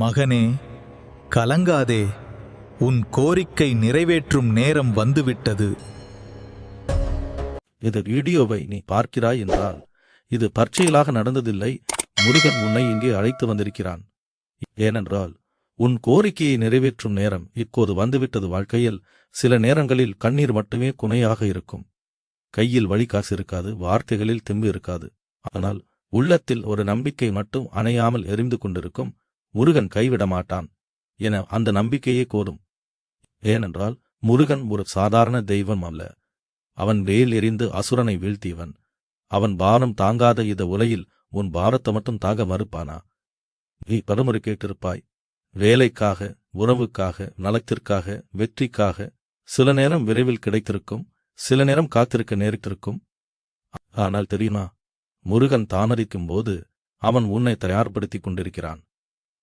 மகனே, கலங்காதே, உன் கோரிக்கை நிறைவேற்றும் நேரம் வந்துவிட்டது. இந்த வீடியோவை நீ பார்க்கிறாய் என்றால் இது பரீட்சையிலாக நடந்ததில்லை. முருகன் உன்னை இங்கே அழைத்து வந்திருக்கிறான். ஏனென்றால் உன் கோரிக்கையை நிறைவேற்றும் நேரம் இப்போது வந்துவிட்டது. வாழ்க்கையில் சில நேரங்களில் கண்ணீர் மட்டுமே குணையாக இருக்கும். கையில் வழிகாசு இருக்காது, வார்த்தைகளில் தெம்பு இருக்காது. ஆனால் உள்ளத்தில் ஒரு நம்பிக்கை மட்டும் அணையாமல் எரிந்து கொண்டிருக்கும். முருகன் கைவிட மாட்டான் என அந்த நம்பிக்கையே போதும். ஏனென்றால் முருகன் ஒரு சாதாரண தெய்வம் அல்ல. அவன் வேல் எறிந்து அசுரனை வீழ்த்தியவன். அவன் பாரம் தாங்காத இந்த உலகில் உன் பாரத்தை மட்டும் தாங்க மறுப்பானா? நீ பலமுறை கேட்டிருப்பாய், வேலைக்காக, உறவுக்காக, நலத்திற்காக, வெற்றிக்காக. சில நேரம் விரைவில் கிடைத்திருக்கும், சில நேரம் காத்திருக்க நேரிட்டிருக்கும். ஆனால் தெரியுமா, முருகன் தாமதிக்கும் போது அவன் உன்னை தயார்படுத்திக் கொண்டிருக்கிறான்.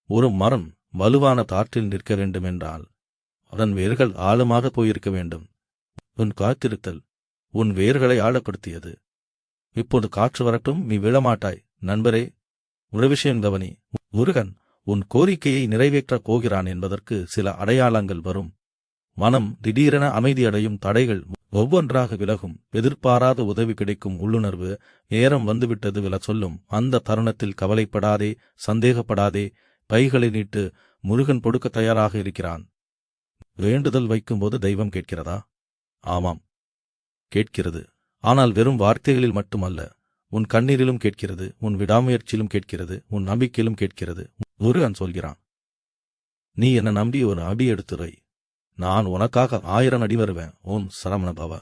ஒரு மரம் வலுவான காற்றில் நிற்க வேண்டுமென்றால் அதன் வேர்கள் ஆழமாக போயிருக்க வேண்டும். உன் காத்திருத்தல் உன் வேர்களை ஆழப்படுத்தியது. இப்போது காற்று வரட்டும், நீ விழமாட்டாய். நண்பரே, ஒரு விஷயம் கவனி. முருகன் உன் கோரிக்கையை நிறைவேற்றப் போகிறான் என்பதற்கு சில அடையாளங்கள் வரும். மனம் திடீரென அமைதியடையும், தடைகள் ஒவ்வொன்றாக விலகும், எதிர்பாராத உதவி கிடைக்கும், உள்ளுணர்வு நேரம் வந்துவிட்டது வில சொல்லும். அந்த தருணத்தில் கவலைப்படாதே, சந்தேகப்படாதே. கைகளை நீட்டு, முருகன் கொடுக்க தயாராக இருக்கிறான். வேண்டுதல் வைக்கும்போது தெய்வம் கேட்கிறதா? ஆமாம், கேட்கிறது. ஆனால் வெறும் வார்த்தைகளில் மட்டுமல்ல, உன் கண்ணீரிலும் கேட்கிறது, உன் விடாமுயற்சியிலும் கேட்கிறது, உன் நம்பிக்கையிலும் கேட்கிறது. முருகன் சொல்கிறான், நீ என்னை நம்பி ஒரு அடி எடுத்துரை, நான் உனக்காக 1000 அடி வருவேன். ஓம் சரவண பவ.